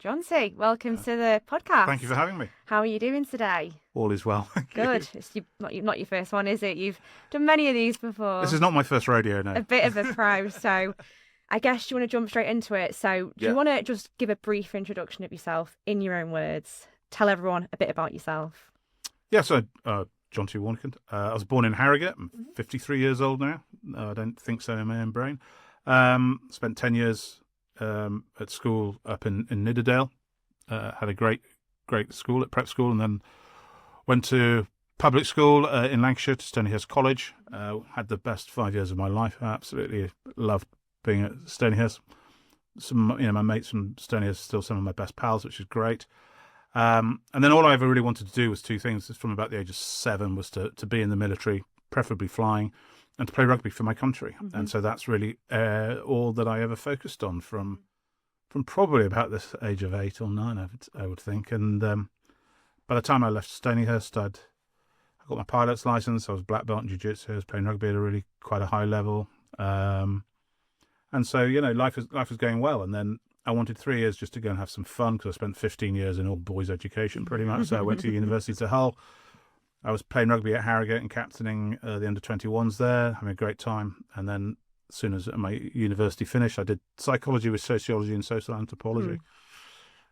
Jonty, welcome to the podcast. Thank you for having me. How are you doing today? All is well. Good. It's not your first one, is it? You've done many of these before. This is not my first rodeo, no. A bit of a pro, so I guess you want to jump straight into it. So do you want to just give a brief introduction of yourself in your own words? Tell everyone a bit about yourself. Yeah, so Jonty Warneken. I was born in Harrogate. I'm 53 years old now. I don't think so in my own brain. Spent 10 years at school up in Nidderdale. Had a great school at prep school, and then went to public school in Lancashire to Stonyhurst College. Had the best 5 years of my life. I absolutely loved being at Stonyhurst. My mates from Stonyhurst are still some of my best pals, which is great. And then all I ever really wanted to do was two things. From about the age of 7 was to be in the military, preferably flying, and to play rugby for my country. Mm-hmm. And so that's really all that I ever focused on from probably about this age of 8 or 9, I would think. And by the time I left Stonyhurst, I got my pilot's license. I was black belt in jiu-jitsu. I was playing rugby at quite a high level. And so, life was going well. And then I wanted 3 years just to go and have some fun, because I spent 15 years in all boys education pretty much. So I went to university to Hull. I was playing rugby at Harrogate and captaining the under-21s there, having a great time. And then as soon as my university finished, I did psychology with sociology and social anthropology.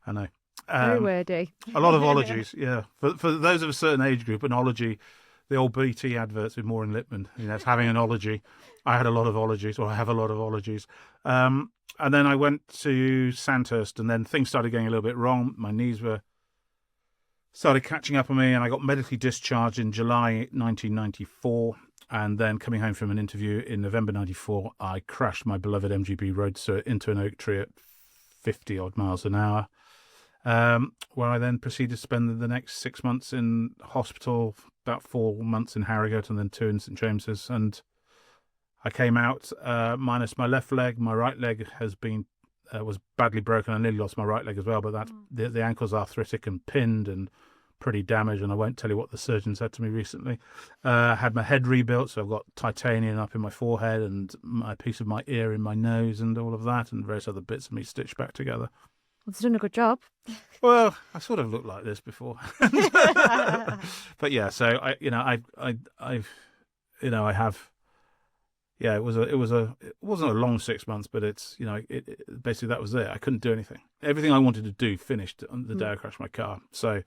I know. Very wordy. A lot of ologies, yeah. For those of a certain age group, an ology, the old BT adverts with Moore and Lippman, it's having an ology. I had a lot of ologies, or I have a lot of ologies. And then I went to Sandhurst, and then things started going a little bit wrong. My knees started catching up on me, and I got medically discharged in July 1994. And then coming home from an interview in November 94, I crashed my beloved MGB Roadster into an oak tree at 50 odd miles an hour, where I then proceeded to spend the next 6 months in hospital, about 4 months in Harrogate and then 2 in St James's. And I came out minus my left leg. My right leg was badly broken. I nearly lost my right leg as well, but the ankle's arthritic and pinned and pretty damaged, and I won't tell you what the surgeon said to me recently. Had my head rebuilt, so I've got titanium up in my forehead and a piece of my ear in my nose and all of that, and various other bits of me stitched back together. Well, it's done a good job. Well, I sort of looked like this before. But yeah, so I have. Yeah, it wasn't a long 6 months, but basically that was it. I couldn't do anything. Everything I wanted to do finished on the day I crashed my car. So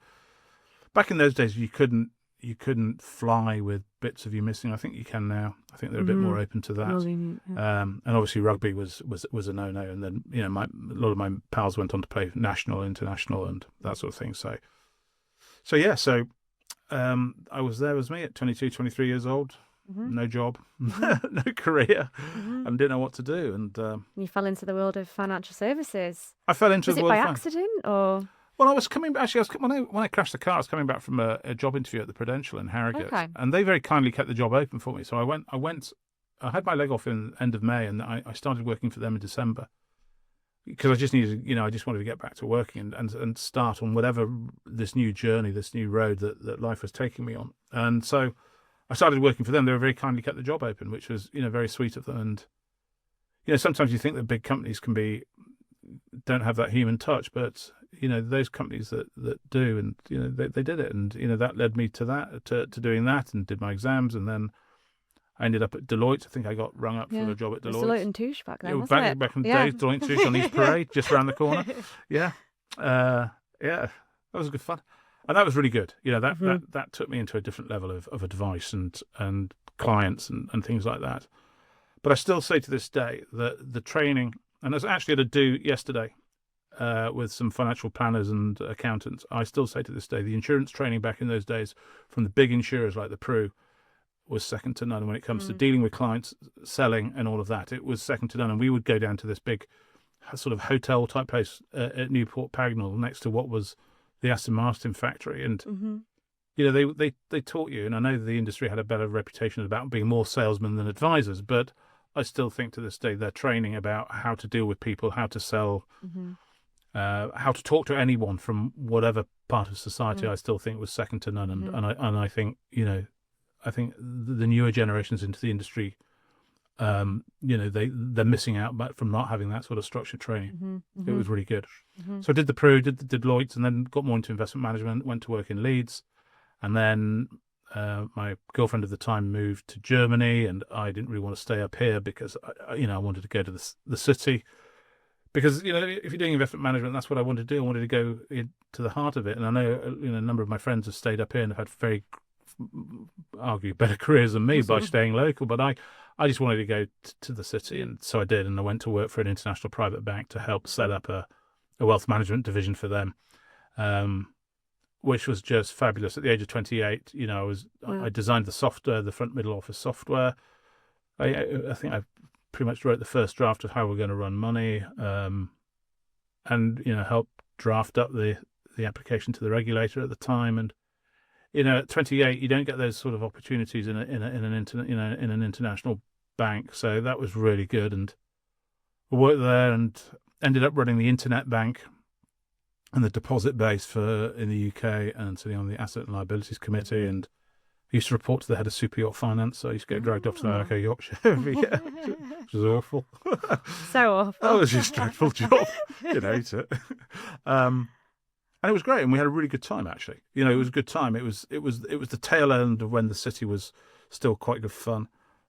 back in those days, you couldn't fly with bits of you missing. I think you can now. I think they're a bit more open to that. And obviously rugby was a no-no. And then a lot of my pals went on to play national, international, and that sort of thing. So I was there as me at 22, 23 years old. No job, no career, and didn't know what to do. And you fell into the world of financial services. I fell into the world. Was it by accident, or? Well, I was coming back. Actually, when I crashed the car, I was coming back from a job interview at the Prudential in Harrogate, and they very kindly kept the job open for me. So I had my leg off in the end of May, and I started working for them in December, because I just needed, I just wanted to get back to working and start on whatever this new journey, this new road that life was taking me on. And so I started working for them. They were very kindly kept the job open, which was, very sweet of them. And, sometimes you think that big companies don't have that human touch, but, those companies that do, and, they did it. And, that led me to doing that, and did my exams. And then I ended up at Deloitte. I think I got rung up for a job at Deloitte. Deloitte and Touche back then, wasn't it? Back in the days, Deloitte and Touche on East Parade, just around the corner. Yeah. That was good fun. And that was really good. That took me into a different level of advice and clients and things like that. But I still say to this day that the training, and I was actually at a do yesterday with some financial planners and accountants. I still say to this day, the insurance training back in those days from the big insurers like the Pru was second to none when it comes to dealing with clients, selling and all of that. It was second to none. And we would go down to this big sort of hotel type place at Newport Pagnell next to what was the Aston Martin factory, and they taught you, and I know the industry had a better reputation about being more salesmen than advisors, but I still think to this day they're training about how to deal with people, how to sell, how to talk to anyone from whatever part of society. I still think was second to none, and I think I think the newer generations into the industry they're missing out from not having that sort of structured training. Mm-hmm, It mm-hmm. was really good. Mm-hmm. So I did the Peru, did the Deloitte, and then got more into investment management. Went to work in Leeds, and then my girlfriend at the time moved to Germany, and I didn't really want to stay up here because I wanted to go to the city. Because if you're doing investment management, that's what I wanted to do. I wanted to go to the heart of it. And I know a number of my friends have stayed up here and have had argue better careers than me by staying local. But I just wanted to go to the city, and so I did. And I went to work for an international private bank to help set up a wealth management division for them, which was just fabulous. At the age of 28, I designed the software, the front middle office software. I think I pretty much wrote the first draft of how we're going to run money, and helped draft up the application to the regulator at the time. And at 28, you don't get those sort of opportunities in an international bank. So that was really good, and I worked there and ended up running the internet bank and the deposit base in the UK, and sitting on the asset and liabilities committee. And I used to report to the head of super yacht finance, so I used to get dragged off to Yorkshire every year, which was awful. So awful. That was just a dreadful job, and it was great, and we had a really good time. Actually, it was a good time. It was the tail end of when the city was still quite good fun,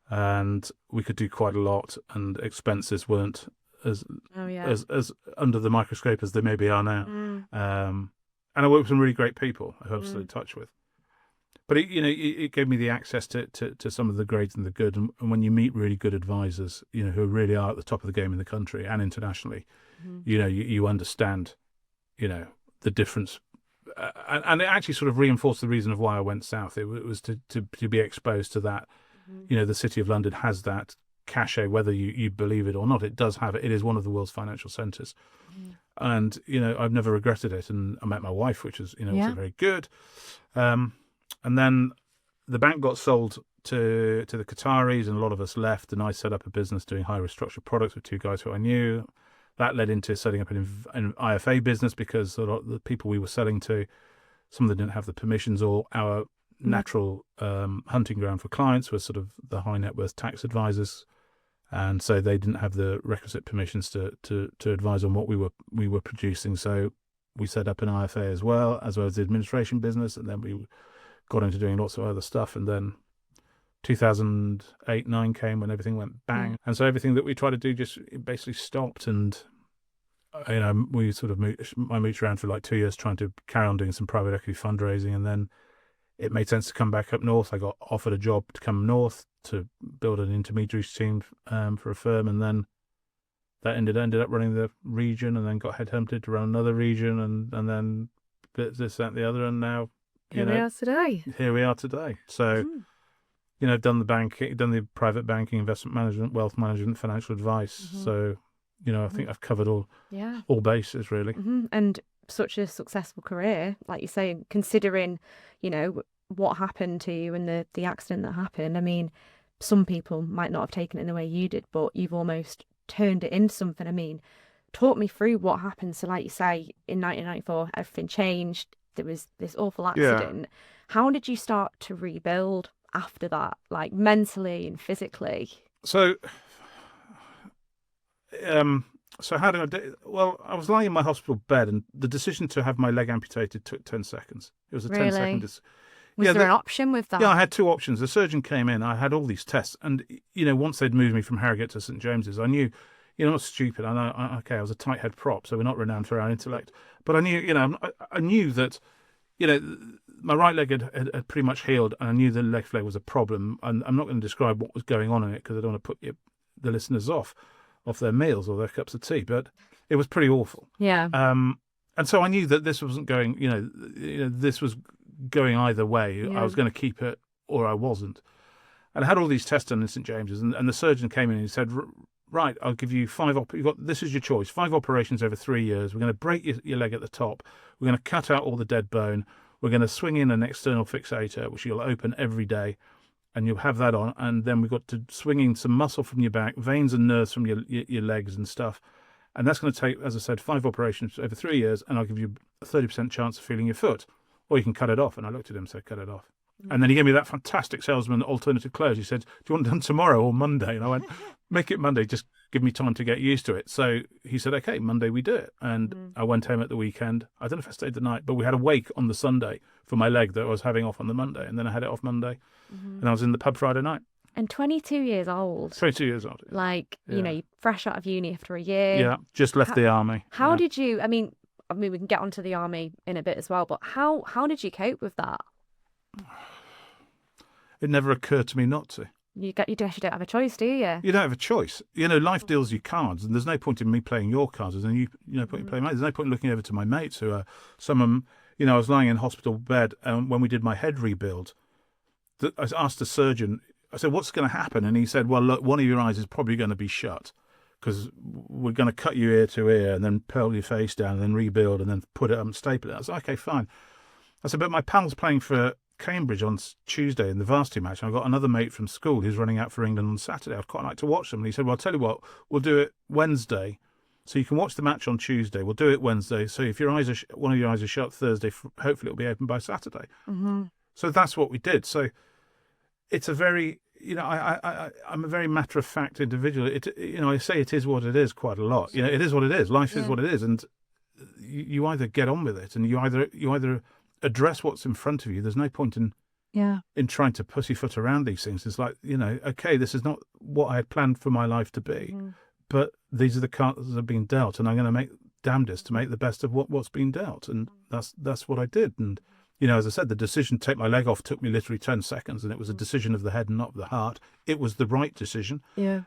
and we could do quite a lot, and expenses weren't as under the microscope as they maybe are now. And I worked with some really great people who I'm still in touch with. But it gave me the access to some of the great and the good, and when you meet really good advisors, who really are at the top of the game in the country and internationally, you understand, the difference, and it actually sort of reinforced the reason of why I went south. It was to be exposed to that. The City of London has that cachet, whether you believe it or not. It does have it. It is one of the world's financial centres, and I've never regretted it. And I met my wife, which was also very good. And then the bank got sold to the Qataris, and a lot of us left, and I set up a business doing high-risk structured products with two guys who I knew. That led into setting up an IFA business, because a lot of the people we were selling to, some of them didn't have the permissions, or our natural hunting ground for clients was sort of the high net worth tax advisors, and so they didn't have the requisite permissions to advise on what we were producing. So we set up an IFA as well as the administration business, and then we got into doing lots of other stuff. And then 2008-9 came, when everything went bang, and so everything that we tried to do just basically stopped. And we sort of I moved around for like 2 years trying to carry on doing some private equity fundraising, and then it made sense to come back up north. I got offered a job to come north to build an intermediaries team for a firm, and then that ended up running the region, and then got headhunted to run another region, and then this, that, and the other, and now Here we are today. So, I've done the private banking, investment management, wealth management, financial advice. So, I think I've covered all bases, really. And such a successful career, like you say, considering, what happened to you and the accident that happened. I mean, some people might not have taken it in the way you did, but you've almost turned it into something. I mean, talk me through what happened. So like you say, in 1994, everything changed. There was this awful accident. How did you start to rebuild after that, like mentally and physically? So how did I do? Well, I was lying in my hospital bed, and the decision to have my leg amputated took 10 seconds. It was a 10-second decision. Was there an option with that? Yeah, I had two options. The surgeon came in. I had all these tests, and once they'd moved me from Harrogate to St James's, I knew, I'm not stupid. I know, I was a tight head prop, so we're not renowned for our intellect. But I knew, I knew that, my right leg had pretty much healed, and I knew the left leg was a problem. And I'm not going to describe what was going on in it, because I don't want to put the listeners off their meals or their cups of tea. But it was pretty awful. Yeah. And so I knew that this wasn't going. This was going either way. I was going to keep it or I wasn't. And I had all these tests done in St James's, and the surgeon came in and he said, right, I'll give you this is your choice, 5 operations over 3 years. We're going to break your leg at the top. We're going to cut out all the dead bone. We're going to swing in an external fixator, which you'll open every day, and you'll have that on. And then we've got to swing in some muscle from your back, veins and nerves from your legs and stuff. And that's going to take, as I said, 5 operations over 3 years, and I'll give you a 30% chance of feeling your foot. Or you can cut it off. And I looked at him and said, cut it off. And then he gave me that fantastic salesman alternative clothes. He said, do you want it done tomorrow or Monday? And I went, make it Monday, just give me time to get used to it. So he said, okay, Monday we do it. And I went home at the weekend. I don't know if I stayed the night, but we had a wake on the Sunday for my leg that I was having off on the Monday. And then I had it off Monday. And I was in the pub Friday night. And 22 years old. 22 years old. Like, you know, you're fresh out of uni after a year. Yeah, just left the army. How did you, I mean, we can get onto the army in a bit as well, but how did you cope with that? It never occurred to me not to. You don't have a choice, do you? You don't have a choice. You know, life deals you cards, and there's no point in me playing your cards. There's no point in playing mine. There's no point in looking over to my mates who are some of them. You know, I was lying in hospital bed, and when we did my head rebuild, I asked the surgeon. I said, "What's going to happen?" And he said, "Well, look, one of your eyes is probably going to be shut because we're going to cut you ear to ear, and then pull your face down, and then rebuild, and then put it up and staple it." I was like, "Okay, fine." I said, "But my pal's playing for Cambridge on Tuesday in the varsity match. I've got another mate from school who's running out for England on Saturday. I'd quite like to watch them." And he said, "Well, I'll tell you what, we'll do it Wednesday. So you can watch the match on Tuesday. We'll do it Wednesday. So if your eyes are one of your eyes is shut Thursday, hopefully it'll be open by Saturday." So that's what we did. So it's a very, you know, I'm a very matter-of-fact individual. I say it is what it is quite a lot. You know, it is what it is. Life is what it is. And you either get on with it and you either address what's in front of you. There's no point in trying to pussyfoot around these things. It's like, you know, okay, this is not what I had planned for my life to be, but these are the cards that have been dealt, and I'm going to make damnedest to make the best of what's been dealt, and that's what I did. And you know, as I said, the decision to take my leg off took me literally 10 seconds, and it was a decision of the head and not of the heart. It was the right decision. Yeah.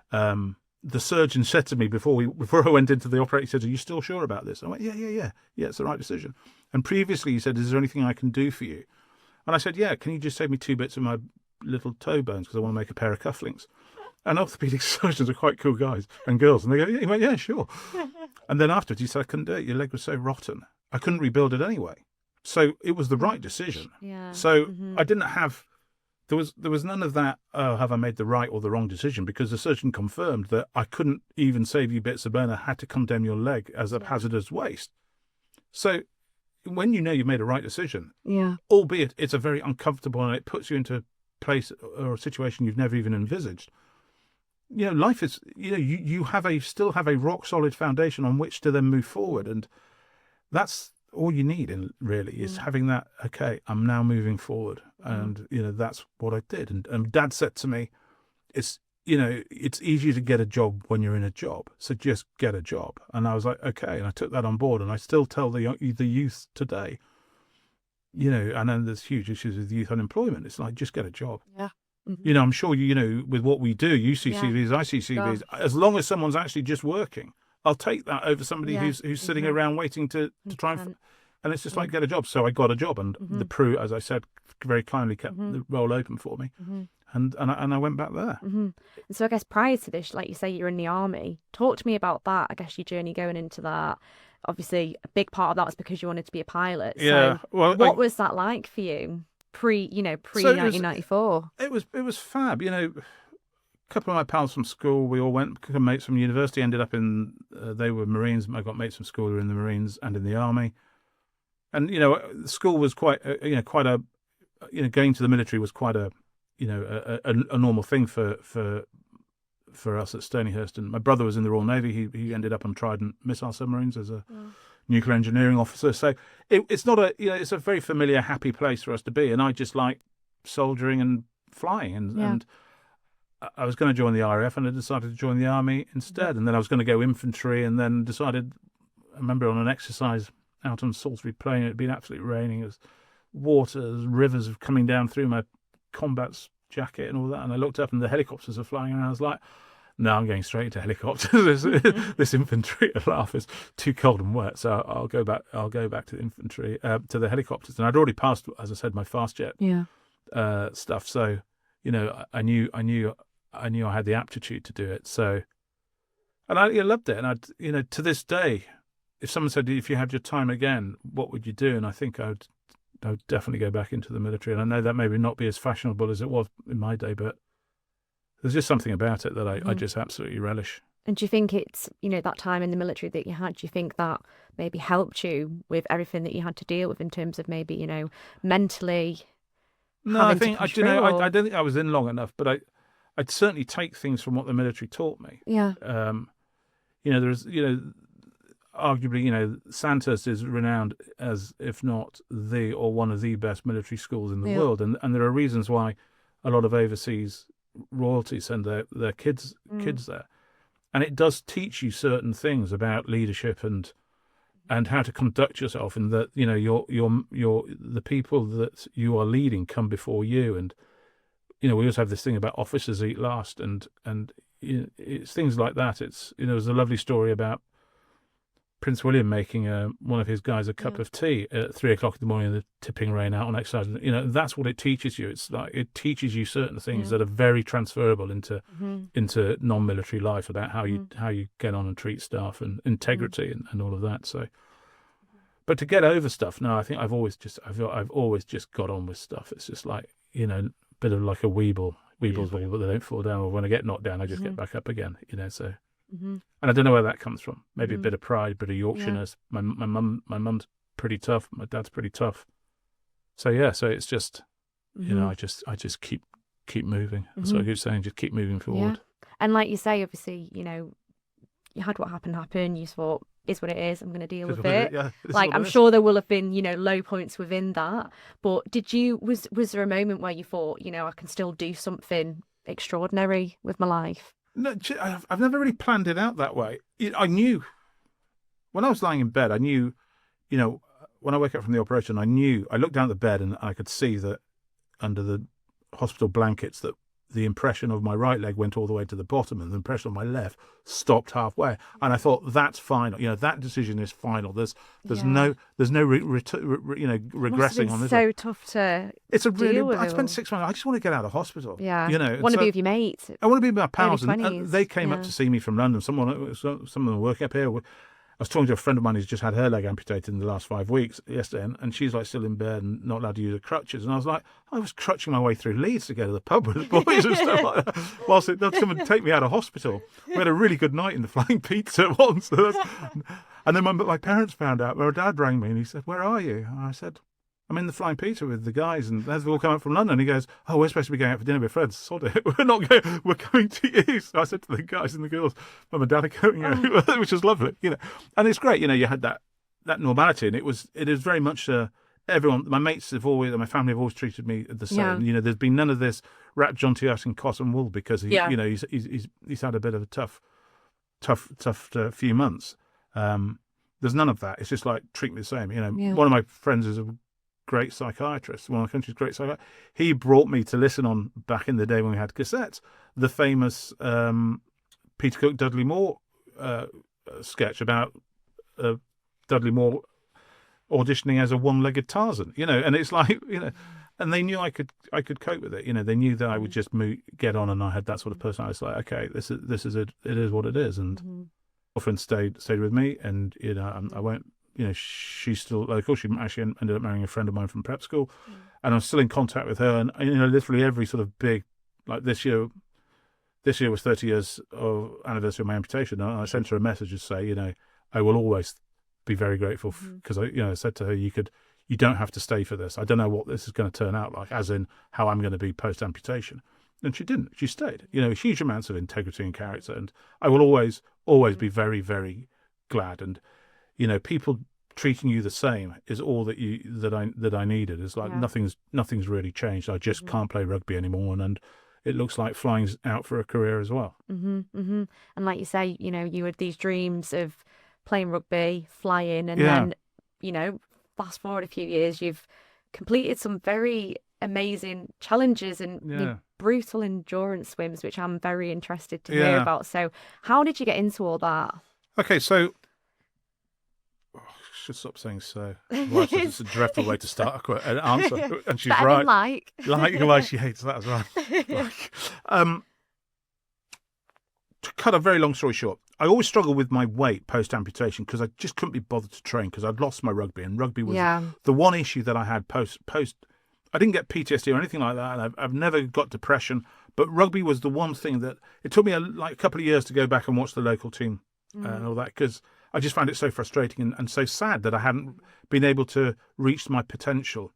The surgeon said to me before I went into the operating, he said, "Are you still sure about this?" I went, yeah, it's the right decision. And previously he said, "Is there anything I can do for you?" And I said, "Yeah, can you just save me 2 bits of my little toe bones because I want to make a pair of cufflinks?" And orthopedic surgeons are quite cool guys and girls. And they go, "Yeah." He went, "Yeah, sure." And then afterwards he said, "I couldn't do it. Your leg was so rotten. I couldn't rebuild it anyway." So it was the right decision. Yeah. So I didn't have... There was none of that, "Oh, have I made the right or the wrong decision?" Because the surgeon confirmed that I couldn't even save you bits of bone. I had to condemn your leg as a hazardous waste. So when you know you've made a right decision, albeit it's a very uncomfortable and it puts you into a place or a situation you've never even envisaged, you know, life is, you know, you still have a rock solid foundation on which to then move forward. And that's all you need, really, is having that, okay, I'm now moving forward. And, you know, that's what I did. And Dad said to me, it's easier to get a job when you're in a job. So just get a job. And I was like, okay. And I took that on board. And I still tell the youth today, you know, and then there's huge issues with youth unemployment. It's like, just get a job. Yeah. You know, I'm sure, you know, with what we do, you see CVs, I see CVs. As long as someone's actually just working, I'll take that over somebody who's sitting around waiting to try and it's just like, get a job. So I got a job, and the Prue, as I said, very kindly kept the role open for me. And I went back there. And so I guess prior to this, like you say, you're in the army. Talk to me about that. I guess your journey going into that. Obviously, a big part of that was because you wanted to be a pilot. Yeah. So well, what was that like for you pre 1994? It was fab. You know, a couple of my pals from school, we all went. A couple of mates from university ended up in. They were Marines. I got mates from school who were in the Marines and in the army. And you know, school was quite a going to the military was quite a normal thing for us at Stonyhurst. And my brother was in the Royal Navy. He ended up on Trident missile submarines as a nuclear engineering officer. So it's not it's a very familiar, happy place for us to be. And I just like soldiering and flying. And I was going to join the RAF, and I decided to join the army instead. And then I was going to go infantry, and then decided. I remember on an exercise out on Salisbury Plain, it had been absolutely raining. It was rivers coming down through my combat jacket and all that, and I looked up and the helicopters are flying around. I was like, no, I'm going straight to helicopters. This infantry life is too cold and wet, so I'll go back to the infantry, to the helicopters. And I'd already passed, as I said, my fast jet stuff, so you know, I knew I had the aptitude to do it. So, and I loved it. And to this day, if someone said, if you had your time again, what would you do? And I think I would definitely go back into the military. And I know that maybe not be as fashionable as it was in my day, but there's just something about it that I just absolutely relish. And do you think it's, that time in the military that you had, do you think that maybe helped you with everything that you had to deal with in terms of maybe, mentally No, I having to think push you know, through? I Or... don't think I was in long enough, but I'd certainly take things from what the military taught me. Yeah. You know, there's, you know, arguably, you know, Sandhurst is renowned as, if not the or one of the best military schools in the Yeah. world, and there are reasons why a lot of overseas royalty send their kids there, and it does teach you certain things about leadership and how to conduct yourself, and that, you know, your the people that you are leading come before you, and you know, we also have this thing about officers eat last, and it's things like that. It's, you know, there's a lovely story about Prince William making one of his guys a cup of tea at 3 o'clock in the morning in the tipping rain out on exercise. You know, that's what it teaches you. It's like it teaches you certain things that are very transferable into non-military life, about how you get on and treat staff and integrity and all of that. So, but to get over stuff, no, I think I've always just got on with stuff. It's just like, you know, a bit of like a weebles wobble, but they don't fall down. Or when I get knocked down, I just get back up again. You know, so. And I don't know where that comes from. Maybe a bit of pride, a bit of Yorkshireness. My mum's pretty tough. My dad's pretty tough. So yeah, so it's just, you know, I just keep moving. That's what I keep saying. Just keep moving forward. Yeah. And like you say, obviously, you know, you had what happened happen. You thought, is what it is. I'm going to deal with it. Yeah, like, I'm sure there will have been, you know, low points within that. But was there a moment where you thought, you know, I can still do something extraordinary with my life? No, I've never really planned it out that way. I knew when I was lying in bed, I knew, you know, when I woke up from the operation, I looked down at the bed and I could see that under the hospital blankets that the impression of my right leg went all the way to the bottom and the impression of my left stopped halfway. And I thought, that's final. You know, that decision is final. There's no regressing on this. So tough to deal with. I spent 6 months. I just want to get out of hospital. Yeah. You know, want to be with your mates. I want to be with my pals. Early And 20s. they came up to see me from London. Some of them working up here. I was talking to a friend of mine who's just had her leg amputated in the last 5 weeks yesterday, and she's like still in bed and not allowed to use her crutches. And I was like, I was crutching my way through Leeds to go to the pub with the boys and stuff like that, whilst someone take me out of hospital. We had a really good night in the Flying Pizza once. And then my parents found out. My dad rang me and he said, "Where are you?" And I said, "I'm in the Flying Pizza with the guys, and they've all come up from London." He goes, "Oh, we're supposed to be going out for dinner with Fred. Sod it. We're not going. We're coming to you." So I said to the guys and the girls, "Mum and Dad are going out," which was lovely, you know. And it's great, you know. You had that normality, and it is very much everyone. My mates have always, my family have always treated me the same. Yeah. You know, there's been none of this wrap Jonty out in cotton wool because you know, he's had a bit of a tough few months. There's none of that. It's just like treat me the same. You know, one of my friends is a great psychiatrist, one of the country's great psychiatrists. He brought me to listen on, back in the day when we had cassettes, the famous Peter Cook Dudley Moore sketch about Dudley Moore auditioning as a one-legged Tarzan, you know. And it's like, you know, and they knew I could cope with it. You know, they knew that I would just get on, and I had that sort of personality. It's like, okay, this is it. It is what it is. And girlfriend stayed with me, and you know, I won't. You know, she's still local. She actually ended up marrying a friend of mine from prep school, and I'm still in contact with her. And you know, literally every sort of big, like this year was 30 years of anniversary of my amputation. And I sent her a message to say, you know, I will always be very grateful because I said to her, you don't have to stay for this. I don't know what this is going to turn out like, as in how I'm going to be post amputation. And she didn't. She stayed. You know, huge amounts of integrity and character, and I will always be very, very glad. And you know, people treating you the same is all that I needed. It's like nothing's really changed. I just can't play rugby anymore, and it looks like flying's out for a career as well. And like you say, you know, you had these dreams of playing rugby, flying, and then, you know, fast forward a few years, you've completed some very amazing challenges and brutal endurance swims, which I'm very interested to hear about. So how did you get into all that? Okay, so I should stop saying so. Well, it's a dreadful way to start an answer, and she's Better right. Like She hates that as well. To cut a very long story short, I always struggled with my weight post amputation because I just couldn't be bothered to train because I'd lost my rugby, and rugby was the one issue that I had post. I didn't get PTSD or anything like that, and I've never got depression. But rugby was the one thing that it took me a couple of years to go back and watch the local team and all that, because I just found it so frustrating and so sad that I hadn't been able to reach my potential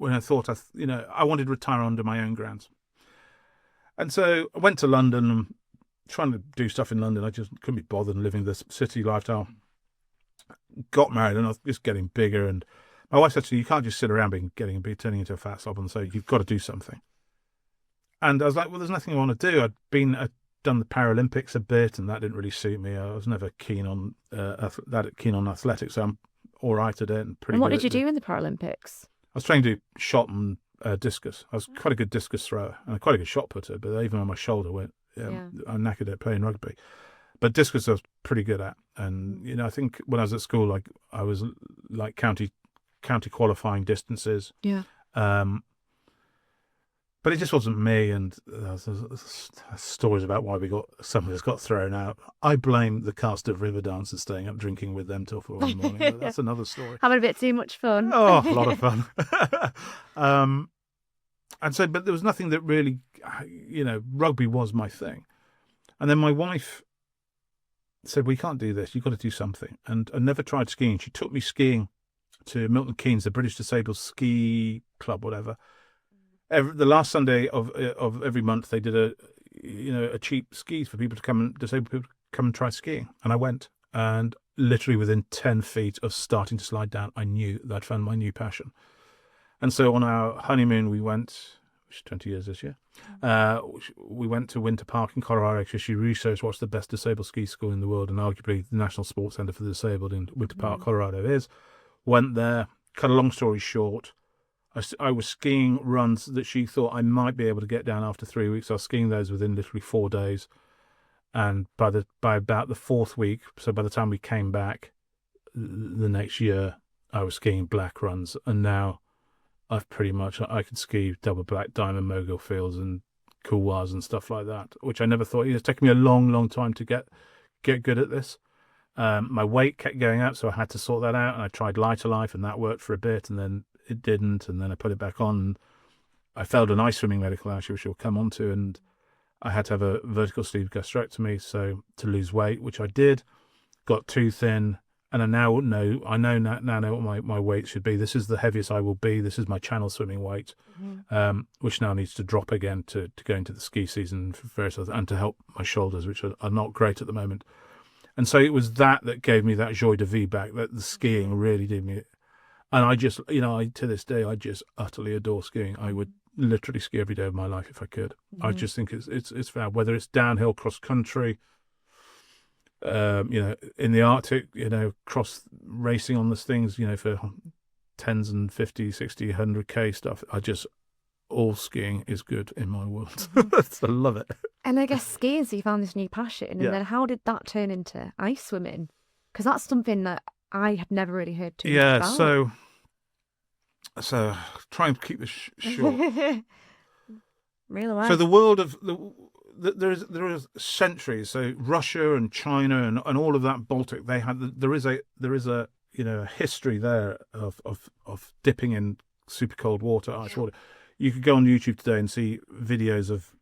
when I thought I wanted to retire under my own grounds. And so I went to London and trying to do stuff in London. I just couldn't be bothered living this city lifestyle. Got married and I was just getting bigger. And my wife said to me, you can't just sit around turning into a fat slob, and so you've got to do something. And I was like, well, there's nothing I want to do. I'd done the Paralympics a bit, and that didn't really suit me. I was never keen on athletics, so I'm all right at it. And what did you do in the Paralympics? I was trying to do shot and discus. I was quite a good discus thrower and quite a good shot putter, but even on my shoulder went, I knackered at playing rugby. But discus I was pretty good at. And, I think when I was at school, like I was like county qualifying distances. Yeah. But it just wasn't me, and there's stories about why some of us got thrown out. I blame the cast of Riverdance and staying up drinking with them till 4 in the morning. But that's another story. Having a bit too much fun. Oh, a lot of fun. And so, but there was nothing that really, rugby was my thing. And then my wife said, "We can't do this. You've got to do something." And I never tried skiing. She took me skiing to Milton Keynes, the British Disabled Ski Club, whatever. The last Sunday of every month, they did a cheap skis for disabled people to come and try skiing. And I went, and literally within 10 feet of starting to slide down, I knew that I'd found my new passion. And so on our honeymoon, we went, which is 20 years this year, we went to Winter Park in Colorado because she researched what's the best disabled ski school in the world, and arguably the National Sports Centre for the Disabled in Winter Park, Colorado is. Went there, cut a long story short, I was skiing runs that she thought I might be able to get down after 3 weeks. I was skiing those within literally 4 days. And by about the 4th week, so by the time we came back the next year, I was skiing black runs. And now I could ski double black diamond mogul fields and couloirs and stuff like that, which I never thought. It's taken me a long, long time to get good at this. My weight kept going up, so I had to sort that out. And I tried Lighter Life, and that worked for a bit, and then it didn't, and then I put it back on. And I failed an ice swimming medical, actually, which we'll come on to, and I had to have a vertical sleeve gastrectomy, so to lose weight, which I did. Got too thin, and I now know what my weight should be. This is the heaviest I will be. This is my channel swimming weight, which now needs to drop again to go into the ski season for various others, and to help my shoulders, which are not great at the moment. And so it was that gave me that joie de vivre back, that the skiing really did me. And I just, to this day, I just utterly adore skiing. I would literally ski every day of my life if I could. I just think it's fab. Whether it's downhill, cross country, in the Arctic, cross racing on those things, for 10s and 50, 60, 100K stuff. All skiing is good in my world. I love it. And I guess skiing, so you found this new passion. And then how did that turn into ice swimming? Because that's something that I had never really heard too much about. So try and keep this short. Reel away. So the world of there is centuries. So Russia and China and all of that Baltic, there is a history there of dipping in super cold water, ice water. You could go on YouTube today and see videos of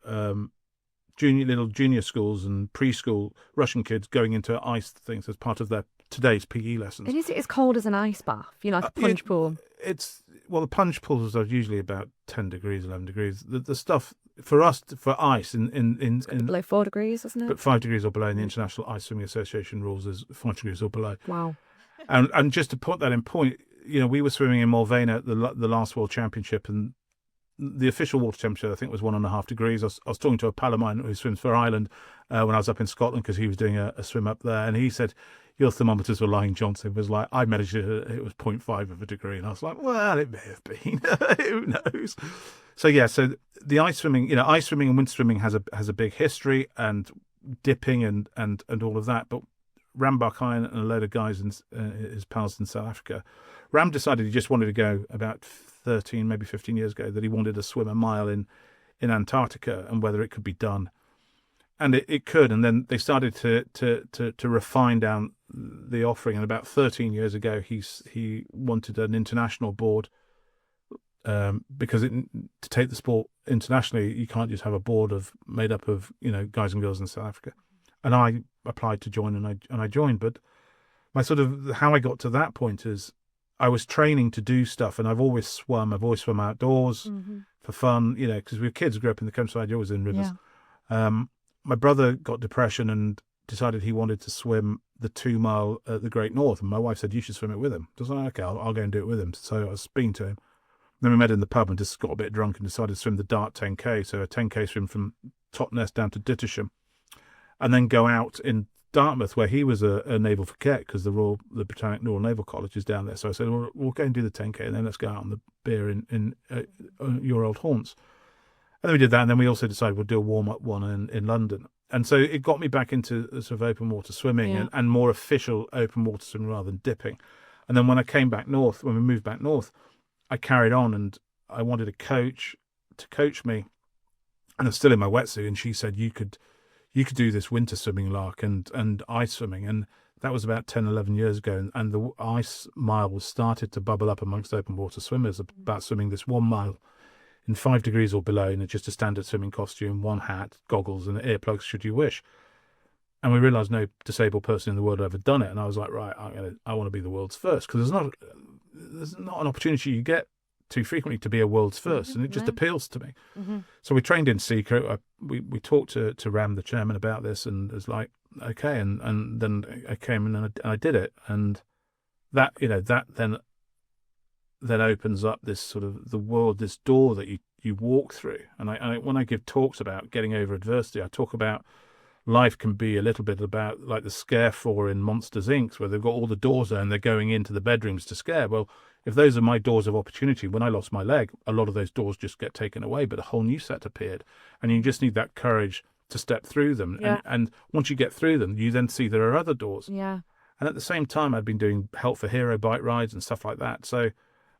junior schools and preschool Russian kids going into ice things as part of their today's PE lessons. And is it as cold as an ice bath? Like a plunge pool? The plunge pools are usually about 10 degrees, 11 degrees. The stuff for us, for ice, in below 4 degrees, isn't it? But 5 degrees or below in the International Ice Swimming Association rules is 5 degrees or below. Wow. And just to put that in point, we were swimming in Mulvaney at the last World Championship, and the official water temperature, I think, was 1.5 degrees. I was talking to a pal of mine who swims for Ireland when I was up in Scotland, because he was doing a swim up there, and he said, "Your thermometers were lying, Johnson." It was like, I measured it was 0.5 of a degree, and I was like, well, it may have been. Who knows? So the ice swimming and winter swimming has a big history, and dipping and all of that. But Ram Barkine and a load of guys and his pals in South Africa, Ram decided he just wanted to go about 13, maybe 15 years ago, that he wanted to swim a mile in Antarctica, and whether it could be done. And it could, and then they started to refine down the offering. And about 13 years ago, he wanted an international board, because to take the sport internationally, you can't just have a board made up of guys and girls in South Africa. And I applied to join, and I joined. But my sort of how I got to that point is I was training to do stuff, and I've always swum. I've always swum outdoors for fun, because we were kids, grew up in the countryside, you're always in rivers. My brother got depression and decided he wanted to swim the 2 mile at the Great North, and my wife said, you should swim it with him. I was like, okay, I'll go and do it with him. So I was speaking to him. Then we met in the pub and just got a bit drunk and decided to swim the Dart 10K. So a 10K swim from Totnes down to Dittersham, and then go out in Dartmouth, where he was a naval cadet, because the Britannic Royal Naval College is down there. So I said, well, we'll go and do the 10K, and then let's go out on the beer in your old haunts. And then we did that, and then we also decided we'll do a warm-up one in London. And so it got me back into sort of open water swimming and more official open water swimming rather than dipping. And then when we moved back north, I carried on, and I wanted a coach to coach me. And I was still in my wetsuit, and she said, you could do this winter swimming, Lark, and ice swimming. And that was about 10, 11 years ago. And the ice mile was started to bubble up amongst open water swimmers about swimming this 1 mile in 5 degrees or below in just a standard swimming costume, one hat, goggles, and earplugs should you wish. And we realised no disabled person in the world had ever done it. And I was like, right, I want to be the world's first, because there's not an opportunity you get too frequently to be a world's first, and it just appeals to me. So we trained in secret. We talked to Ram, the chairman, about this, and it was like, okay, and then I came in and I did it, and that then opens up this sort of the world, this door that you walk through. And I when I give talks about getting over adversity, I talk about life can be a little bit about like the scare floor in Monsters Inc., where they've got all the doors there and they're going into the bedrooms to scare. Well, if those are my doors of opportunity, when I lost my leg, a lot of those doors just get taken away, but a whole new set appeared. And you just need that courage to step through them. And once you get through them, you then see there are other doors. Yeah. And at the same time, I'd been doing Help for Hero bike rides and stuff like that. So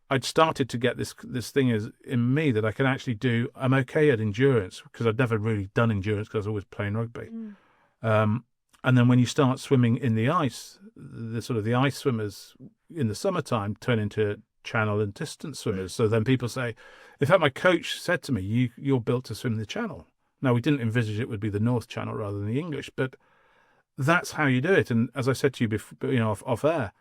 I'd started to get this thing in me that I can actually do. I'm okay at endurance, because I'd never really done endurance because I was always playing rugby. And then when you start swimming in the ice, the ice swimmers in the summertime turn into channel and distance swimmers. So then people say, in fact, my coach said to me, you're built to swim the channel. Now, we didn't envisage it would be the North Channel rather than the English, but that's how you do it. And as I said to you before, off air,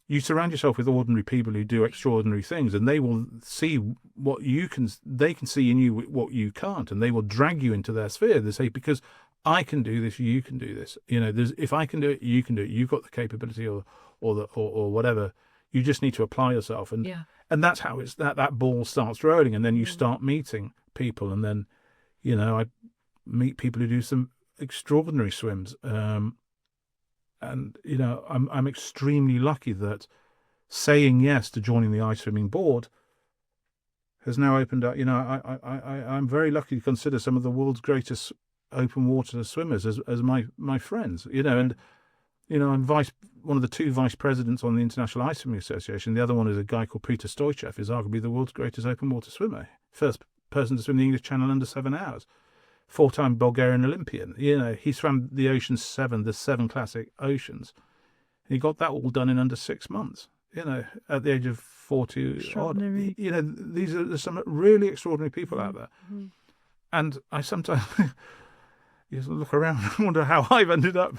you surround yourself with ordinary people who do extraordinary things, and they will see they can see in you what you can't, and they will drag you into their sphere. They say, because I can do this, you can do this. If I can do it, you can do it. You've got the capability or whatever. You just need to apply yourself, and that's how that ball starts rolling, and then you start meeting people, and then I meet people who do some extraordinary swims. And I'm extremely lucky that saying yes to joining the ice swimming board has now opened up. I'm very lucky to consider some of the world's greatest open water swimmers as my friends. I'm one of the 2 vice presidents on the International Ice Swimming Association. The other one is a guy called Peter Stoichev, who's arguably the world's greatest open water swimmer, first person to swim the English Channel under 7 hours. 4-time Bulgarian Olympian. He swam the 7 classic oceans. He got that all done in under 6 months, at the age of 40 odd. There's some really extraordinary people out there. And I sometimes look around and wonder how I've ended up.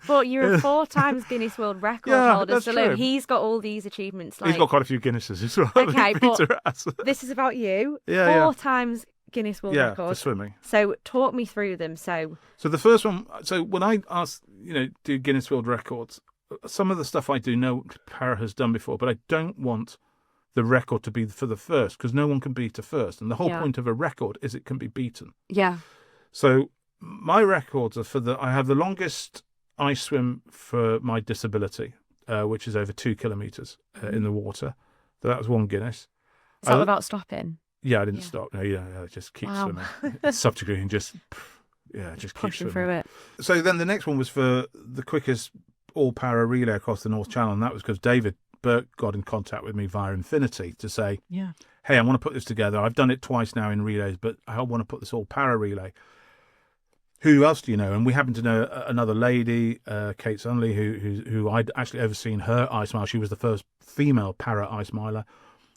But you're a 4 times Guinness World Record holder, that's so true. He's got all these achievements. He's got quite a few Guinnesses as well. Okay, but this is about you. 4 times Guinness World Record for swimming. So talk me through them. So the first one. So when I asked, do Guinness World Records, some of the stuff I do know Para has done before, but I don't want the record to be for the first, because no one can beat a first, and the whole point of a record is it can be beaten. Yeah. So my records are I have the longest ice swim for my disability, which is over 2 kilometres in the water. So that was 1 Guinness. It's not about stopping. Yeah, I didn't stop. No, I just keep swimming. Subsequently, and just keep pushing swimming through it. So then the next one was for the quickest all-para relay across the North Channel, and that was because David Burke got in contact with me via Infinity to say, hey, I want to put this together. I've done it twice now in relays, but I want to put this all-para relay. Who else do you know? And we happen to know another lady, Kate Sunley, who I'd actually overseen her ice mile. She was the first female para ice miler.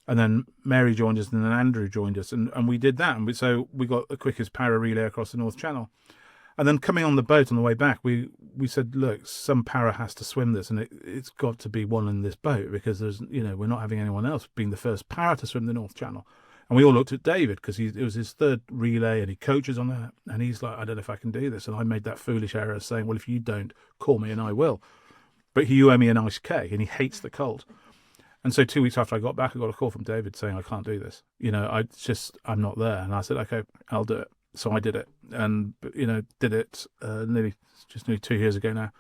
And then Mary joined us, and then Andrew joined us, and we did that. And so we got the quickest para relay across the North Channel. And then coming on the boat on the way back, we said, look, some para has to swim this, and it's got to be one in this boat, because there's, we're not having anyone else being the first para to swim the North Channel. And we all looked at David, because it was his third relay, and he coaches on that, and he's like, I don't know if I can do this. And I made that foolish error of saying, well, if you don't, call me and I will. But you owe me an ice K, and he hates the cold. And so 2 weeks after I got back, I got a call from David saying, I can't do this. I'm not there. And I said, okay, I'll do it. So I did it, and did it nearly 2 years ago now.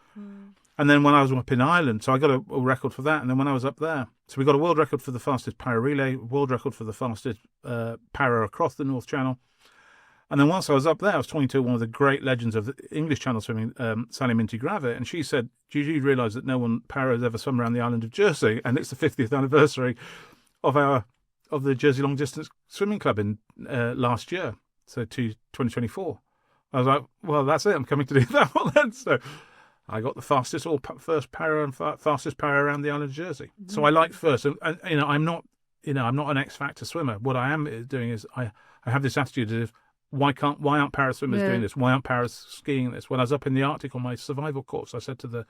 And then when I was up in Ireland, so I got a record for that. And then when I was up there, so we got a world record for the fastest para relay, world record for the fastest para across the North Channel. And then once I was up there, I was talking to one of the great legends of the English Channel swimming, Sally Minty-Gravitt, and she said, "Do you realise that no one para has ever swum around the island of Jersey, and it's the 50th anniversary of the Jersey Long Distance Swimming Club in last year, so 2024." I was like, "Well, that's it. I'm coming to do that one then." So I got the first para and fastest para around the island of Jersey. Mm-hmm. So I like first, and I'm not an X Factor swimmer. What I am doing is I have this attitude of why aren't para swimmers doing this? Why aren't para skiing this? When I was up in the Arctic on my survival course, I said to the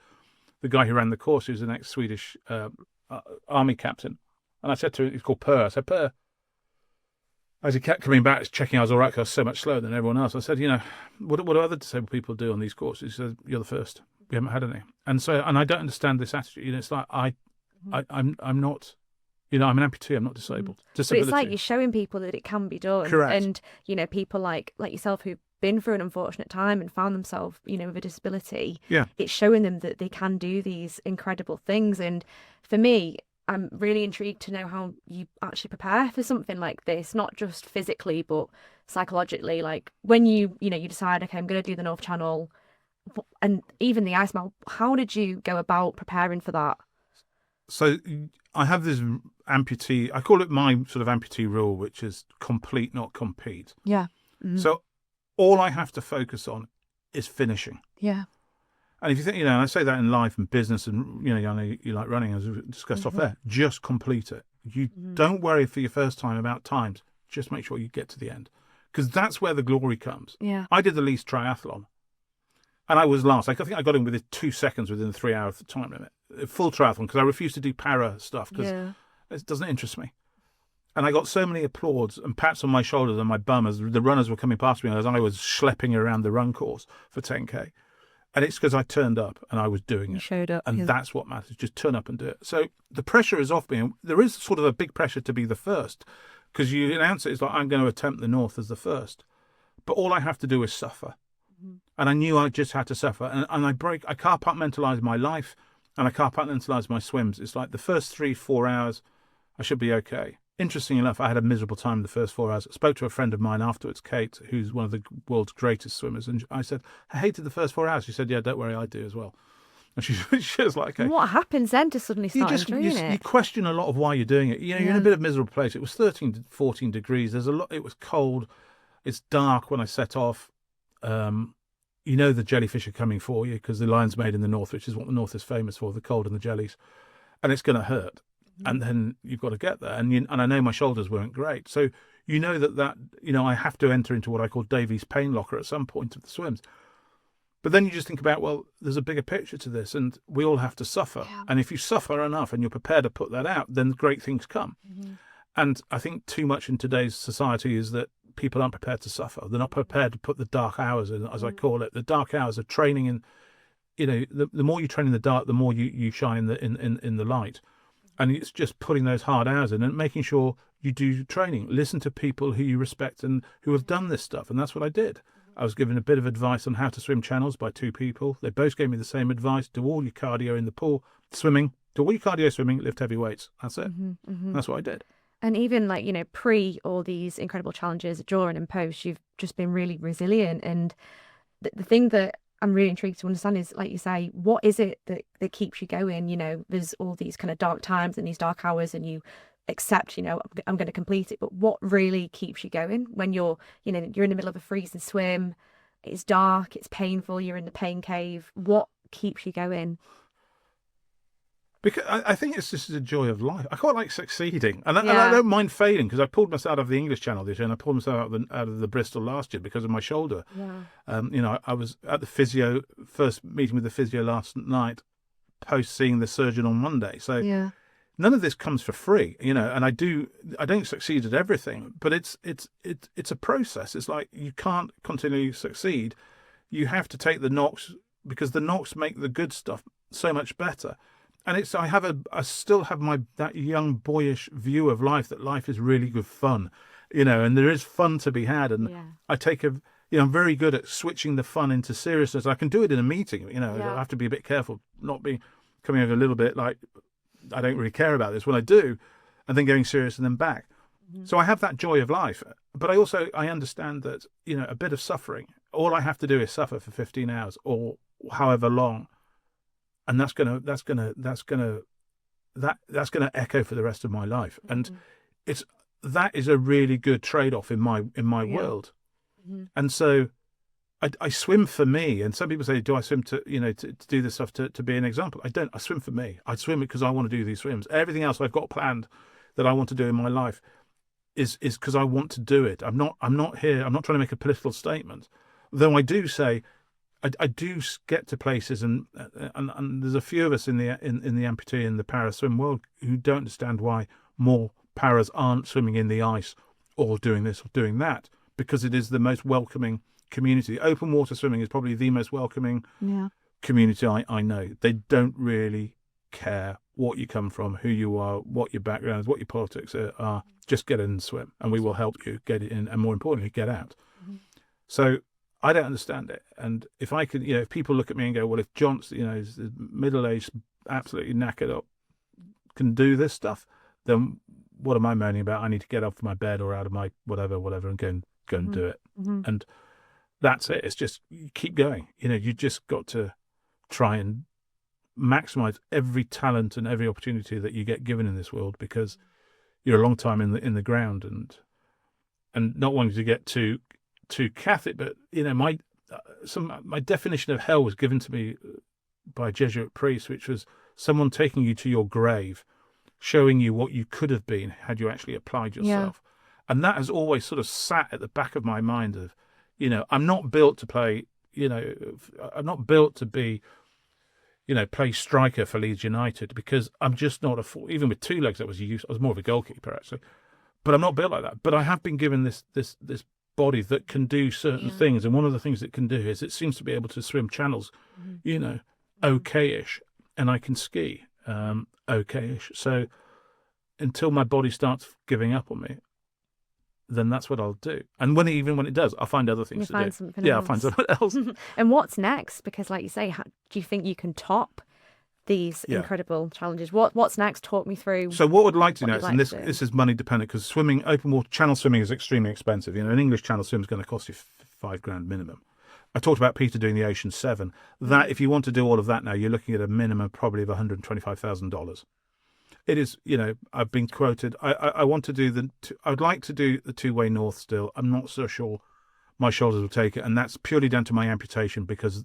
guy who ran the course, who's an ex-Swedish army captain, and I said to him, he's called Per. I said, Per, as he kept coming back, checking I was all right because I was so much slower than everyone else. I said, what do other disabled people do on these courses? He said, you're the first. We haven't had any. And I don't understand this attitude. It's like I'm not. I'm an amputee. I'm not disabled. But it's like you're showing people that it can be done. Correct. And people like yourself who've been through an unfortunate time and found themselves, with a disability. Yeah. It's showing them that they can do these incredible things. And for me, I'm really intrigued to know how you actually prepare for something like this, not just physically, but psychologically. Like when you decide, okay, I'm going to do the North Channel, and even the ice mile. How did you go about preparing for that? So I have this amputee, I call it my sort of amputee rule, which is complete, not compete. Yeah. Mm-hmm. So all I have to focus on is finishing. Yeah. And if you think, I say that in life and business, and, I know you like running, as we discussed off there, just complete it. You don't worry for your first time about times. Just make sure you get to the end, because that's where the glory comes. Yeah. I did the Leeds triathlon, and I was last. I think I got in within 2 seconds within the 3 hour time limit. Full triathlon, because I refused to do para stuff because it doesn't interest me. And I got so many applauds and pats on my shoulders and my bum as the runners were coming past me as I was schlepping around the run course for 10K. And it's because I turned up and I was doing it. You showed up. And that's what matters. Just turn up and do it. So the pressure is off me. And there is sort of a big pressure to be the first, because you announce it. It's like, I'm going to attempt the North as the first. But all I have to do is suffer. Mm-hmm. And I knew I just had to suffer. And I compartmentalize my life, and I compartmentalize my swims. It's like the first 3-4 hours, I should be okay. Interesting enough, I had a miserable time the first 4 hours. I spoke to a friend of mine afterwards, Kate, who's one of the world's greatest swimmers. And I said, I hated the first 4 hours. She said, yeah, don't worry, I do as well. And she was like, okay. What happens then to suddenly start enjoying it? You question a lot of why you're doing it. You're in a bit of a miserable place. It was 13 to 14 degrees. It was cold. It's dark when I set off. The jellyfish are coming for you, because the lion's made in the North, which is what the North is famous for, the cold and the jellies. And it's going to hurt. And then you've got to get there. And I know my shoulders weren't great. So I have to enter into what I call Davy's pain locker at some point of the swims. But then you just think about, well, there's a bigger picture to this, and we all have to suffer. Yeah. And if you suffer enough and you're prepared to put that out, then great things come. Mm-hmm. And I think too much in today's society is that people aren't prepared to suffer. They're not prepared to put the dark hours in, as I call it. The dark hours of training, and the more you train in the dark, the more you shine in the light. And it's just putting those hard hours in and making sure you do training. Listen to people who you respect and who have done this stuff. And that's what I did. I was given a bit of advice on how to swim channels by 2 people. They both gave me the same advice. Do all your cardio in the pool, swimming. Do all your cardio swimming, lift heavy weights. That's it. Mm-hmm, mm-hmm. That's what I did. And even pre all these incredible challenges, during and post, you've just been really resilient. And the thing that I'm really intrigued to understand is, like you say, what is it that keeps you going? There's all these kind of dark times and these dark hours, and you accept, I'm going to complete it. But what really keeps you going when you're in the middle of a freezing swim, it's dark, it's painful, you're in the pain cave? What keeps you going? Because I think it's just the joy of life. I quite like succeeding, and I Yeah. don't mind failing because I pulled myself out of the English Channel this year, and I pulled myself out of the Bristol last year because of my shoulder. Yeah. I was at the physio, first meeting with the physio last night, post seeing the surgeon on Monday. So Yeah. none of this comes for free, and I don't succeed at everything, but it's a process. It's like you can't continually succeed. You have to take the knocks because the knocks make the good stuff so much better. And I still have that young boyish view of life, that life is really good fun, and there is fun to be had. And Yeah. I I'm very good at switching the fun into seriousness. I can do it in a meeting, I Yeah. have to be a bit careful, not be coming over a little bit like I don't really care about this when I do, and then going serious and then back. Mm-hmm. So I have that joy of life, but I understand that, a bit of suffering, all I have to do is suffer for 15 hours or however long. And that's gonna echo for the rest of my life, and that is a really good trade-off in my Yeah. world. Mm-hmm. And so I swim for me. And some people say, do I swim to do this stuff to be an example? I don't. I swim for me. I swim because I want to do these swims. Everything else I've got planned that I want to do in my life is because I want to do it. I'm not here. I'm not trying to make a political statement, though I do say. I do get to places, and there's a few of us in the amputee and the para swim world who don't understand why more paras aren't swimming in the ice or doing this or doing that, because it is the most welcoming community. Open water swimming is probably the most welcoming community I know. They don't really care what you come from, who you are, what your background is, what your politics are. Just get in and swim, and we will help you get it in, and more importantly, get out. Mm-hmm. So I don't understand it. And if I could, if people look at me and go, well, if John's, is middle-aged, absolutely knackered up, can do this stuff, then what am I moaning about? I need to get off my bed or out of my whatever, and go and do it. Mm-hmm. And that's it. It's just, you keep going. You just got to try and maximize every talent and every opportunity that you get given in this world, because you're a long time in the ground, and not wanting to get too Catholic, but my definition of hell was given to me by a Jesuit priest, which was someone taking you to your grave, showing you what you could have been had you actually applied yourself. Yeah. And that has always sort of sat at the back of my mind of, I'm not built to play, I'm not built to be, play striker for Leeds United, because I'm just not even with two legs I was more of a goalkeeper actually, but I'm not built like that. But I have been given this body that can do certain things, and one of the things it can do is it seems to be able to swim channels, okay-ish, and I can ski, okay-ish. So until my body starts giving up on me, then that's what I'll do. And when it does, I'll find other things to do. Something else. I'll find something else. And what's next? Because like you say, do you think you can top these incredible challenges? What's next? Talk me through. So what I'd like to do next, and this is money dependent, because swimming, open water channel swimming is extremely expensive. An English channel swim is going to cost you $5,000 minimum. I talked about Peter doing the Ocean 7. That, if you want to do all of that now, you're looking at a minimum probably of $125,000. It is, I've been quoted. I want to do I'd like to do the two-way north still. I'm not so sure my shoulders will take it, and that's purely down to my amputation, because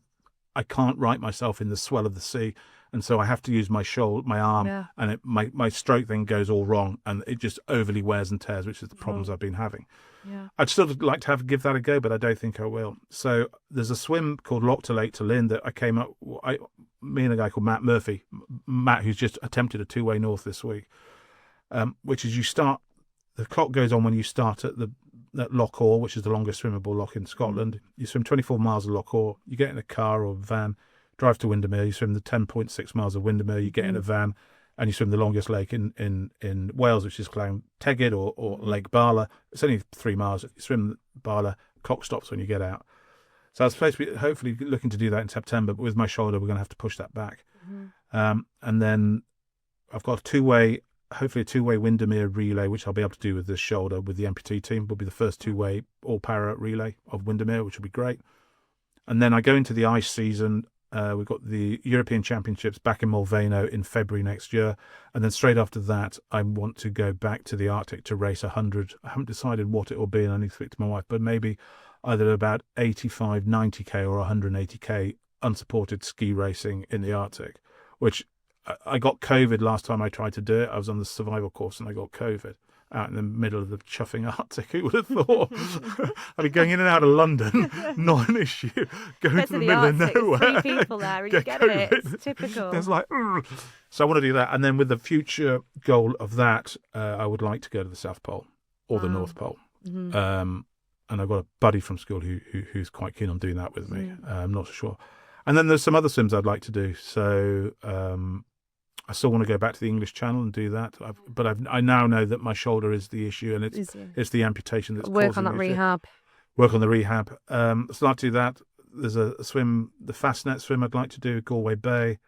I can't right myself in the swell of the sea. And so I have to use my arm, and my stroke then goes all wrong, and it just overly wears and tears, which is the problems I've been having. Yeah. I'd still like to give that a go, but I don't think I will. So there's a swim called Loch to Lake to Lynn that I came up, me and a guy called Matt Murphy, who's just attempted a two-way north this week, which is the clock goes on when you start at Loch Orr, which is the longest swimmable loch in Scotland. You swim 24 miles of Loch Orr, you get in a car or van, drive to Windermere, you swim the 10.6 miles of Windermere, you get in a van, and you swim the longest lake in Wales, which is Clown Tegid or Lake Bala. It's only 3 miles. You swim Bala, clock stops when you get out. So I was supposed to be hopefully looking to do that in September, but with my shoulder, we're going to have to push that back. And then I've got hopefully a two-way Windermere relay, which I'll be able to do with this shoulder with the amputee team. Will be the first two-way all-para relay of Windermere, which will be great. And then I go into the ice season. We've got the European Championships back in Molveno in February next year. And then straight after that, I want to go back to the Arctic to race 100. I haven't decided what it will be, and I need to speak to my wife, but maybe either about 85, 90K or 180K unsupported ski racing in the Arctic, which I got COVID last time I tried to do it. I was on the survival course and I got COVID out in the middle of the chuffing Arctic. Who would have thought? I mean, going in and out of London, not an issue. Going Get to to the the middle of Arctic, nowhere, there's 3 people there and you get it. It's typical. It's like, ugh. So I want to do that. And then with the future goal of that, I would like to go to the South Pole or the North Pole. And I've got a buddy from school who's quite keen on doing that with me. I'm not so sure. And then there's some other swims I'd like to do. So I still want to go back to the English Channel and do that. I now know that my shoulder is the issue, and it's the amputation that's work causing on that the issue. rehab. Work on the rehab. So I'd like to do that. There's a swim, the Fastnet swim I'd like to do, Galway Bay.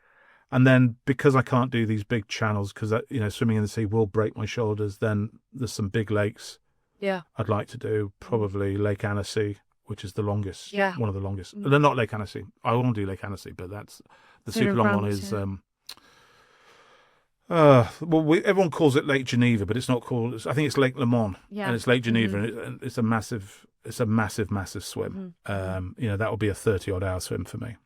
And then because I can't do these big channels, because swimming in the sea will break my shoulders, then there's some big lakes I'd like to do, probably Lake Annecy, which is the longest, one of the longest. No, not Lake Annecy. I want to do Lake Annecy, but that's the super long one is... everyone calls it Lake Geneva, but it's not called. I think it's Lake Lemans, and it's Lake Geneva, and it's a massive swim. That will be a 30-odd hour swim for me.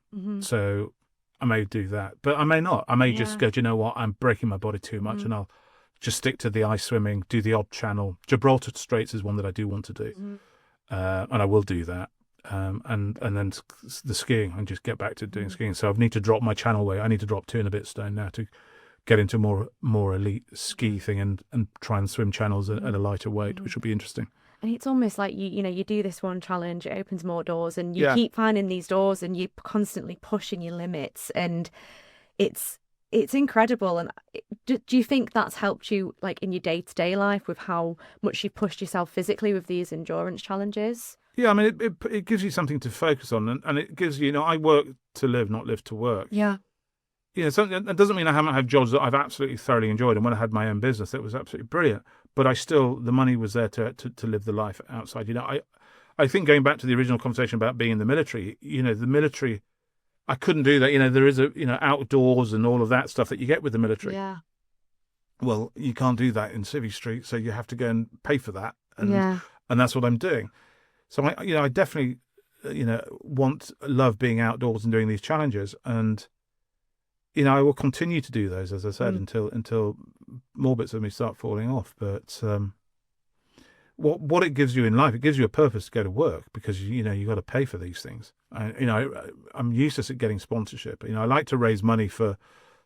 So I may do that, but I may not. I may just go, do you know what? I'm breaking my body too much, and I'll just stick to the ice swimming, do the odd channel. Gibraltar Straits is one that I do want to do, and I will do that. And then the skiing, and just get back to doing skiing. So I need to drop my channel weight. I need to drop 2 and a bit stone now to get into more elite ski thing and try and swim channels at a lighter weight, which will be interesting. And it's almost like you do this one challenge, it opens more doors, and you keep finding these doors, and you're constantly pushing your limits, and it's incredible. And do you think that's helped you, like, in your day-to-day life, with how much you've pushed yourself physically with these endurance challenges? Yeah, I mean, it gives you something to focus on, and it gives you, I work to live, not live to work. Yeah. That doesn't mean I haven't had jobs that I've absolutely thoroughly enjoyed. And when I had my own business, it was absolutely brilliant. But the money was there to live the life outside. I think going back to the original conversation about being in the military, the military, I couldn't do that. There is outdoors and all of that stuff that you get with the military. Yeah. Well, you can't do that in Civvy Street, so you have to go and pay for that. And that's what I'm doing. So I definitely, love being outdoors and doing these challenges. And I will continue to do those, as I said, until more bits of me start falling off. But what it gives you in life, it gives you a purpose to go to work, because you got to pay for these things. I'm useless at getting sponsorship. I like to raise money for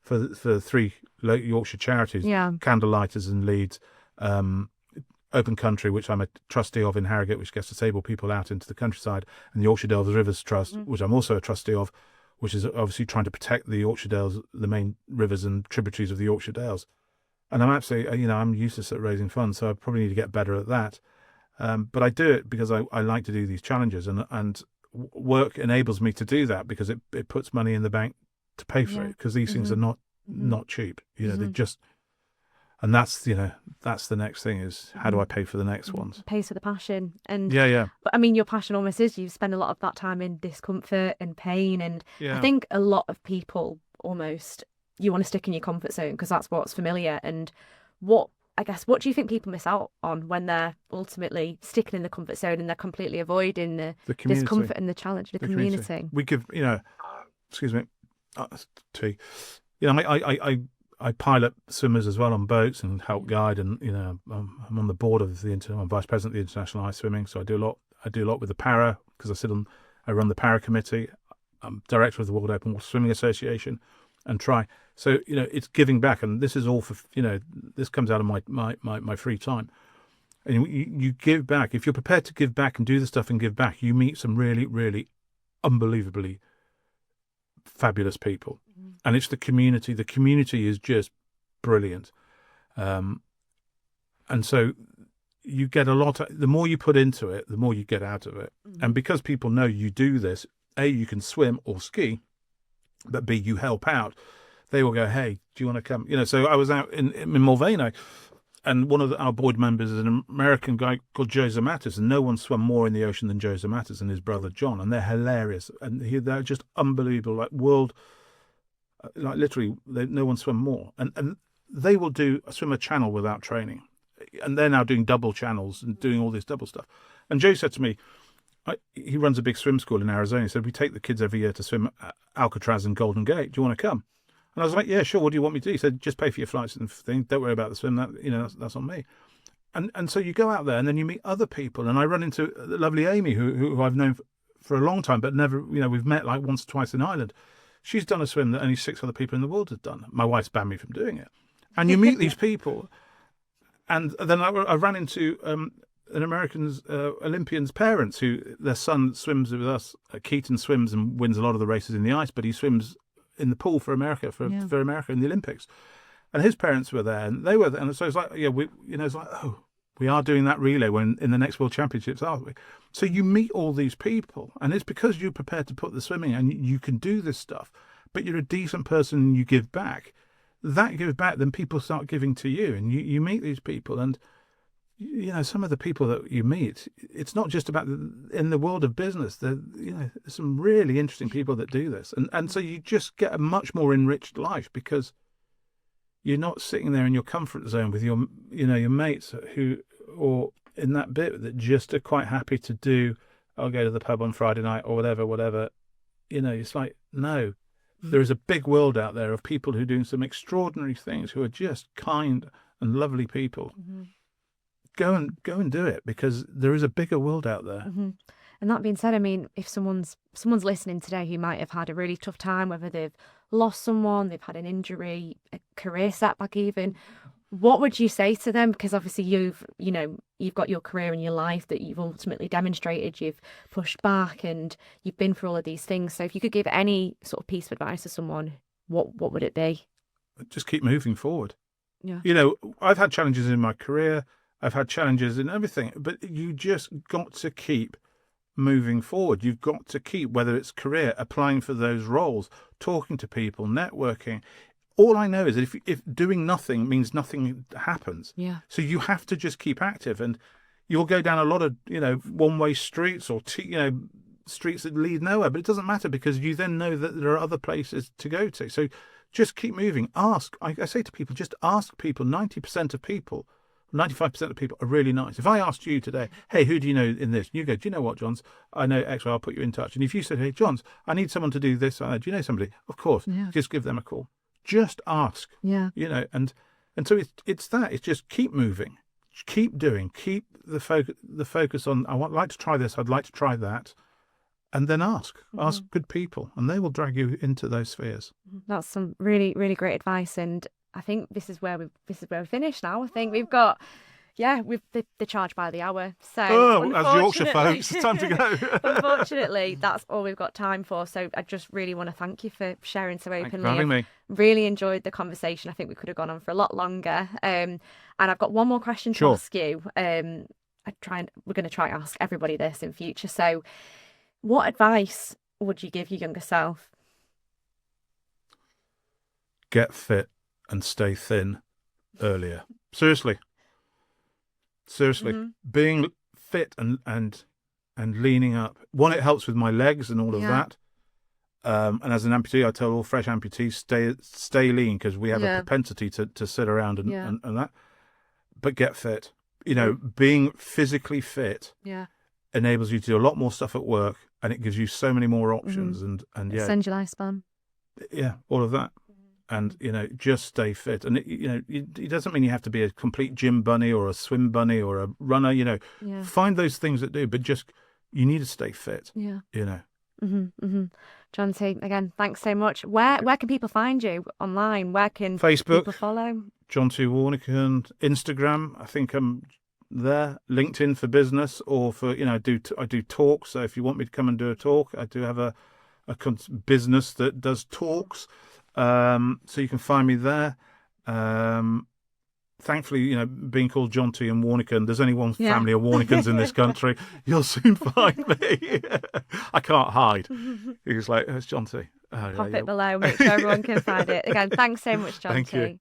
3 Yorkshire charities, Candlelighters in Leeds, Open Country, which I'm a trustee of in Harrogate, which gets disabled people out into the countryside, and the Yorkshire Dales Rivers Trust, which I'm also a trustee of, which is obviously trying to protect the Yorkshire Dales, the main rivers and tributaries of the Yorkshire Dales. And I'm absolutely, I'm useless at raising funds, so I probably need to get better at that. But I do it because I like to do these challenges, and work enables me to do that, because it puts money in the bank to pay for it, because these things are not cheap. They just, and that's the next thing is, how do I pay for the next ones? Pays for the passion. And but I mean, your passion almost is, you spend a lot of that time in discomfort and pain, and I think a lot of people almost, you want to stick in your comfort zone because that's what's familiar. And what do you think people miss out on when they're ultimately sticking in the comfort zone and they're completely avoiding the discomfort and the challenge, the community? We give, excuse me, tea. I pilot swimmers as well on boats and help guide, and I'm on the board of I'm vice president of the International Ice Swimming, so I do a lot with the para, because I run the para committee. I'm director of the World Open Water Swimming Association, and try. So it's giving back, and this is all for this comes out of my free time, and you give back. If you're prepared to give back and do the stuff and give back, you meet some really, really unbelievably fabulous people. And it's the community. The community is just brilliant. And so you get a lot. The more you put into it, the more you get out of it. And because people know you do this, A, you can swim or ski, but B, you help out. They will go, hey, do you want to come? So I was out in Mulvaney, and one of our board members is an American guy called Joe Zamatis, and no one swam more in the ocean than Joe Zamatis and his brother John. And they're hilarious. And they're just unbelievable, literally, no one swam more. And they will swim a channel without training. And they're now doing double channels and doing all this double stuff. And Joe said to me, he runs a big swim school in Arizona. He said, we take the kids every year to swim at Alcatraz and Golden Gate. Do you want to come? And I was like, yeah, sure. What do you want me to do? He said, just pay for your flights and thing. Don't worry about the swim. That's on me. And so you go out there and then you meet other people. And I run into the lovely Amy, who I've known for a long time, but never, we've met like once or twice in Ireland. She's done a swim that only 6 other people in the world have done. My wife's banned me from doing it. And you meet these people. And then I ran into an American Olympian's parents who their son swims with us. Keaton swims and wins a lot of the races in the ice, but he swims in the pool for America, for America in the Olympics. And his parents were there, and they were there. And so it's like, it's like, oh, we are doing that relay when in the next World Championships, aren't we? So you meet all these people, and it's because you're prepared to put the swimming and you can do this stuff, but you're a decent person and you give back. That give back, then people start giving to you, and you meet these people. And, some of the people that you meet, it's not just about in the world of business. There's some really interesting people that do this. And so you just get a much more enriched life because you're not sitting there in your comfort zone with your mates or in that bit that just are quite happy to do, I'll go to the pub on Friday night or whatever. It's like, no, there is a big world out there of people who are doing some extraordinary things, who are just kind and lovely people. Mm-hmm. Go and do it, because there is a bigger world out there. Mm-hmm. And that being said, I mean, if someone's listening today who might have had a really tough time, whether they've lost someone, they've had an injury, a career setback even, what would you say to them? Because obviously you've got your career and your life that you've ultimately demonstrated, you've pushed back and you've been through all of these things. So if you could give any sort of piece of advice to someone, what would it be? Just keep moving forward. Yeah. I've had challenges in my career. I've had challenges in everything, but you just got to keep moving forward. You've got to keep, whether it's career, applying for those roles, talking to people, networking. All I know is that if doing nothing means nothing happens. Yeah. So you have to just keep active, and you'll go down a lot of, one-way streets or, streets that lead nowhere, but it doesn't matter because you then know that there are other places to go to. So just keep moving. Ask. I say to people, just ask people. 90% of people, 95% of people are really nice. If I asked you today, hey, who do you know in this? You go, do you know what, Johns? I know X, I'll put you in touch. And if you said, hey, Johns, I need someone to do this. Do you know somebody? Of course. Yeah. Just give them a call. Just ask. Yeah. And so it's that. It's just keep moving. Keep doing. Keep the focus on, like to try this. I'd like to try that. And then ask. Mm-hmm. Ask good people. And they will drag you into those spheres. That's some really, really great advice. And I think this is where we finish now. I think we've got, we've the charge by the hour. So as Yorkshire folks, it's time to go. Unfortunately, that's all we've got time for. So I just really want to thank you for sharing so openly. Thank you for having me. Really enjoyed the conversation. I think we could have gone on for a lot longer. And I've got one more question to ask you. We're going to try and ask everybody this in future. So, what advice would you give your younger self? Get fit and stay thin earlier. Seriously. Mm-hmm. Being fit and leaning up. One, it helps with my legs and all of that. And as an amputee, I tell all fresh amputees, stay lean, because we have a propensity to sit around and that. But get fit. Being physically fit enables you to do a lot more stuff at work, and it gives you so many more options. And extend your lifespan. Yeah, all of that. And, just stay fit. And, it doesn't mean you have to be a complete gym bunny or a swim bunny or a runner, Find those things that do, but you need to stay fit, Mm-hmm, mm-hmm. Jonty, again, thanks so much. Where can people find you online? Where can Facebook, people follow? Jonty Warneken, Instagram, I think I'm there. LinkedIn for business, or for, I do talks. So if you want me to come and do a talk, I do have a business that does talks. So you can find me there. Thankfully, being called Jonty and Warneken, there's only one family of Warnekens in this country. You'll soon find me. I can't hide. He's like, it's Jonty. Pop it below, make sure everyone can find it. Again, thanks so much, Jonty. Thank you.